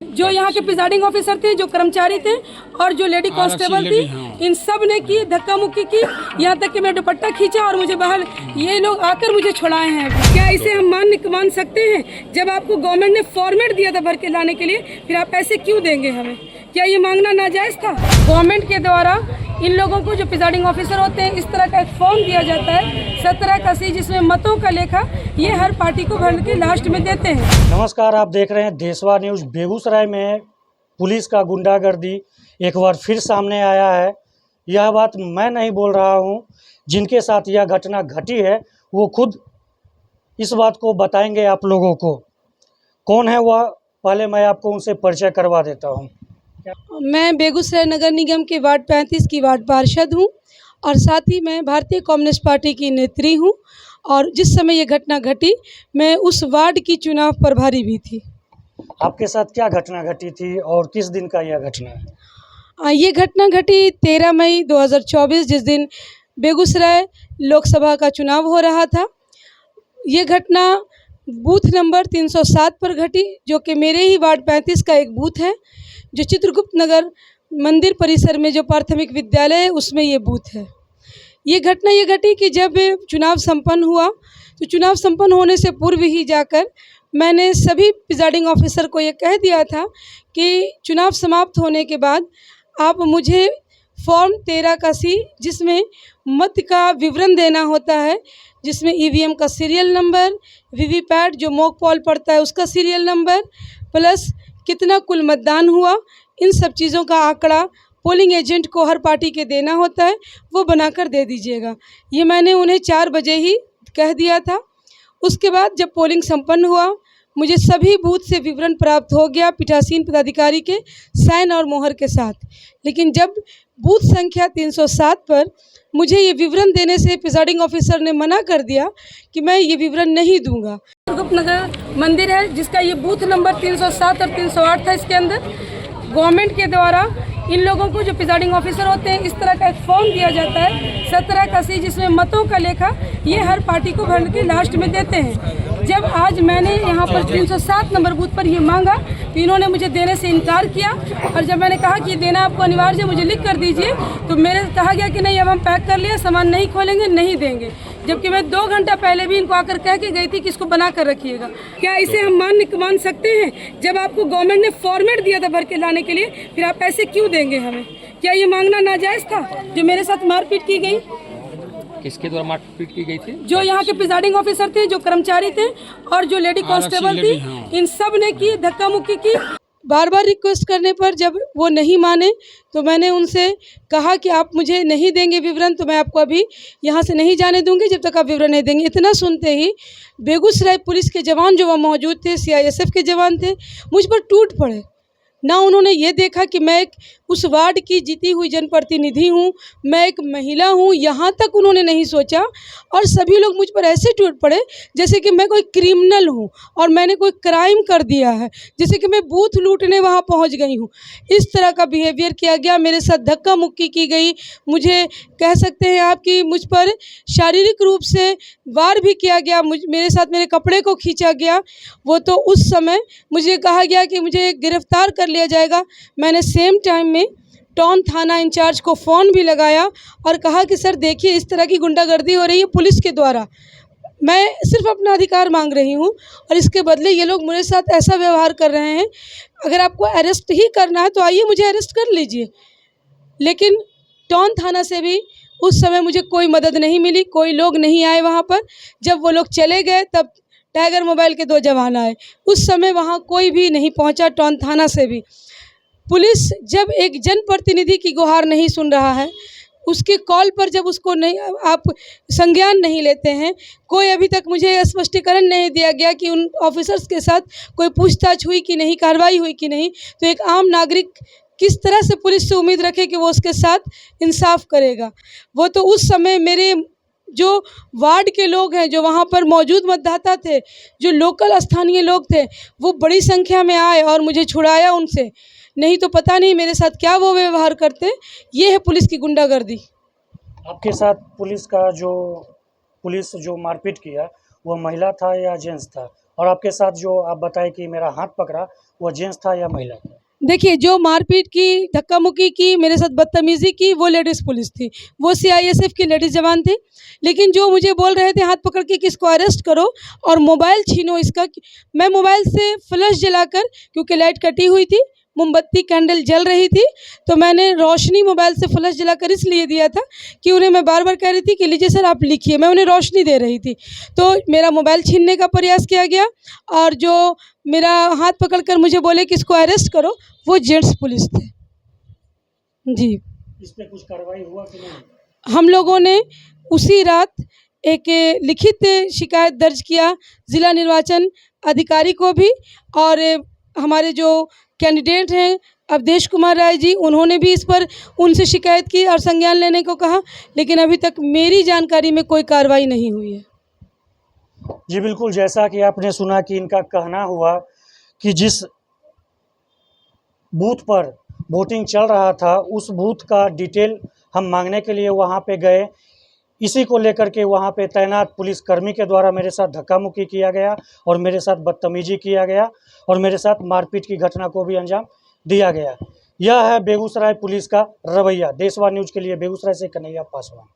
जो यहाँ के प्रिजाइडिंग ऑफिसर थे, जो कर्मचारी थे और जो लेडी कांस्टेबल थी, इन सब ने की धक्का मुक्की की, यहाँ तक कि मैं दुपट्टा खींचा और मुझे बाहर ये लोग आकर मुझे छुड़ाए हैं। क्या इसे हम मान सकते हैं? जब आपको गवर्नमेंट ने फॉर्मेट दिया था भर के लाने के लिए, फिर आप पैसे क्यों देंगे हमें? क्या ये मांगना नाजायज़ था? गवर्नमेंट के द्वारा इन लोगों को, जो प्रिजाइडिंग ऑफिसर होते हैं, इस तरह का एक फॉर्म दिया जाता है 1781, जिसमें मतों का लेखा ये हर पार्टी को भर के लास्ट में देते हैं। नमस्कार, आप देख रहे हैं देशवा न्यूज़। बेगूसराय में पुलिस का गुंडागर्दी एक बार फिर सामने आया है। यह बात मैं नहीं बोल रहा हूं, जिनके साथ यह घटना घटी है वो खुद इस बात को बताएंगे आप लोगों को। कौन है वह, पहले मैं आपको उनसे परिचय करवा देता हूं। मैं बेगूसराय नगर निगम के वार्ड 35 की वार्ड पार्षद हूं और साथ ही मैं भारतीय कम्युनिस्ट पार्टी की नेत्री हूं, और जिस समय ये घटना घटी मैं उस वार्ड की चुनाव प्रभारी भी थी। आपके साथ क्या घटना घटी थी और किस दिन का यह घटना है? ये घटना घटी 13 मई 2024, जिस दिन बेगूसराय लोकसभा का चुनाव हो रहा था। ये घटना बूथ नंबर 307 पर घटी, जो कि मेरे ही वार्ड 35 का एक बूथ है, जो चित्रगुप्त नगर मंदिर परिसर में जो प्राथमिक विद्यालय है उसमें ये बूथ है। ये घटना ये घटी कि जब चुनाव संपन्न हुआ, तो चुनाव संपन्न होने से पूर्व ही जाकर मैंने सभी प्रिजाइडिंग ऑफिसर को ये कह दिया था कि चुनाव समाप्त होने के बाद आप मुझे फॉर्म 13 का सी, जिसमें मत का विवरण देना होता है, जिसमें ईवीएम का सीरियल नंबर, वीवीपैट जो मॉक पोल पड़ता है उसका सीरियल नंबर, प्लस कितना कुल मतदान हुआ, इन सब चीज़ों का आंकड़ा पोलिंग एजेंट को हर पार्टी के देना होता है, वो बनाकर दे दीजिएगा। ये मैंने उन्हें 4 बजे ही कह दिया था। उसके बाद जब पोलिंग संपन्न हुआ, मुझे सभी बूथ से विवरण प्राप्त हो गया पीठासीन पदाधिकारी के साइन और मोहर के साथ। लेकिन जब बूथ संख्या 307 पर मुझे ये विवरण देने से प्रिजाइडिंग ऑफिसर ने मना कर दिया कि मैं ये विवरण नहीं दूंगा। गुप्त नगर मंदिर है, जिसका ये बूथ नंबर 307 और 308 था। इसके अंदर गवर्नमेंट के द्वारा इन लोगों को, जो प्रिजाइडिंग ऑफिसर होते हैं, इस तरह का एक फॉर्म दिया जाता है 1781, जिसमें मतों का लेखा ये हर पार्टी को भर के लास्ट में देते हैं। जब आज मैंने यहाँ पर 307 नंबर बूथ पर ये मांगा, तो इन्होंने मुझे देने से इनकार किया, और जब मैंने कहा कि देना आपको अनिवार्य है, मुझे लिख कर दीजिए, तो मेरे कहा गया कि नहीं, अब हम पैक कर लिया, सामान नहीं खोलेंगे, नहीं देंगे। जबकि मैं 2 घंटा पहले भी इनको आकर कह के गई थी कि इसको बना कर रखिएगा। क्या इसे हम मान सकते हैं? जब आपको गवर्नमेंट ने फॉर्मेट दिया था भर के लाने के लिए, फिर आप पैसे क्यों देंगे हमें? क्या ये मांगना नाजायज़ था? जो मेरे साथ मारपीट की गई, किसके द्वारा मारपीट की गई थी? जो यहाँ के प्रिजाइडिंग ऑफिसर थे, जो कर्मचारी थे और जो लेडी कांस्टेबल थी, इन सब ने की धक्का मुक्की की। बार बार रिक्वेस्ट करने पर जब वो नहीं माने, तो मैंने उनसे कहा कि आप मुझे नहीं देंगे विवरण, तो मैं आपको अभी यहाँ से नहीं जाने दूंगी जब तक आप विवरण नहीं देंगे। इतना सुनते ही बेगूसराय पुलिस के जवान जो वहाँ मौजूद थे, सीआईएसएफ के जवान थे, मुझ पर टूट पड़े। ना उन्होंने ये देखा कि मैं एक उस वार्ड की जीती हुई जनप्रतिनिधि हूँ, मैं एक महिला हूँ, यहाँ तक उन्होंने नहीं सोचा, और सभी लोग मुझ पर ऐसे टूट पड़े जैसे कि मैं कोई क्रिमिनल हूँ और मैंने कोई क्राइम कर दिया है, जैसे कि मैं बूथ लूटने वहाँ पहुँच गई हूँ। इस तरह का बिहेवियर किया गया, मेरे साथ धक्का मुक्की की गई। मुझे कह सकते हैं आप कि मुझ पर शारीरिक रूप से वार भी किया गया, मेरे साथ मेरे कपड़े को खींचा गया। वो तो उस समय मुझे कहा गया कि मुझे गिरफ्तार कर लिया जाएगा। मैंने सेम टाइम में टाउन थाना इंचार्ज को फ़ोन भी लगाया और कहा कि सर देखिए, इस तरह की गुंडागर्दी हो रही है पुलिस के द्वारा, मैं सिर्फ अपना अधिकार मांग रही हूँ और इसके बदले ये लोग मेरे साथ ऐसा व्यवहार कर रहे हैं। अगर आपको अरेस्ट ही करना है तो आइए, मुझे अरेस्ट कर लीजिए। लेकिन टाउन थाना से भी उस समय मुझे कोई मदद नहीं मिली, कोई लोग नहीं आए वहाँ पर। जब वो लोग चले गए तब टाइगर मोबाइल के 2 जवान आए। उस समय वहाँ कोई भी नहीं पहुँचा, टाउन थाना से भी। पुलिस जब एक जनप्रतिनिधि की गुहार नहीं सुन रहा है, उसके कॉल पर जब उसको नहीं, आप संज्ञान नहीं लेते हैं, कोई अभी तक मुझे स्पष्टीकरण नहीं दिया गया कि उन ऑफिसर्स के साथ कोई पूछताछ हुई कि नहीं, कार्रवाई हुई कि नहीं, तो एक आम नागरिक किस तरह से पुलिस से उम्मीद रखे कि वो उसके साथ इंसाफ करेगा? वो तो उस समय मेरे जो वार्ड के लोग हैं, जो वहाँ पर मौजूद मतदाता थे, जो लोकल स्थानीय लोग थे, वो बड़ी संख्या में आए और मुझे छुड़ाया उनसे। नहीं तो पता नहीं मेरे साथ क्या वो व्यवहार करते। ये है पुलिस की गुंडागर्दी। आपके साथ पुलिस जो मारपीट किया, वो महिला था या जेंट्स था? और आपके साथ जो आप बताए कि मेरा हाथ पकड़ा, वह जेंट्स था या महिला था? देखिए, जो मारपीट की, धक्का मुक्की की, मेरे साथ बदतमीज़ी की, वो लेडीज़ पुलिस थी। वो सीआईएसएफ की लेडीज़ जवान थी। लेकिन जो मुझे बोल रहे थे हाथ पकड़ के कि इसको अरेस्ट करो और मोबाइल छीनो इसका, मैं मोबाइल से फ्लैश जलाकर, क्योंकि लाइट कटी हुई थी, मोमबत्ती कैंडल जल रही थी, तो मैंने रोशनी मोबाइल से फ्लैश जलाकर इसलिए दिया था कि उन्हें मैं बार-बार कह रही थी कि लीजिए सर आप लिखिए, मैं उन्हें रोशनी दे रही थी। तो मेरा मोबाइल छीनने का प्रयास किया गया और जो मेरा हाथ पकड़कर मुझे बोले कि इसको अरेस्ट करो, वो जेंट्स पुलिस थे। जी। इस पे कुछ कार्रवाई हुआ कि नहीं? हम लोगों ने उसी रात एक लिखित शिकायत दर्ज किया ज़िला निर्वाचन अधिकारी को भी, और हमारे जो कैंडिडेट हैं अवधेश कुमार राय जी, उन्होंने भी इस पर उनसे शिकायत की और संज्ञान लेने को कहा, लेकिन अभी तक मेरी जानकारी में कोई कार्रवाई नहीं हुई है। जी बिल्कुल, जैसा कि आपने सुना कि इनका कहना हुआ कि जिस बूथ पर वोटिंग चल रहा था उस बूथ का डिटेल हम मांगने के लिए वहां पे गए। इसी को लेकर के वहां पे तैनात पुलिसकर्मी के द्वारा मेरे साथ धक्का मुक्की किया गया और मेरे साथ बदतमीजी किया गया और मेरे साथ मारपीट की घटना को भी अंजाम दिया गया। यह है बेगूसराय पुलिस का रवैया। देशवा न्यूज़ के लिए बेगूसराय से कन्हैया पासवान।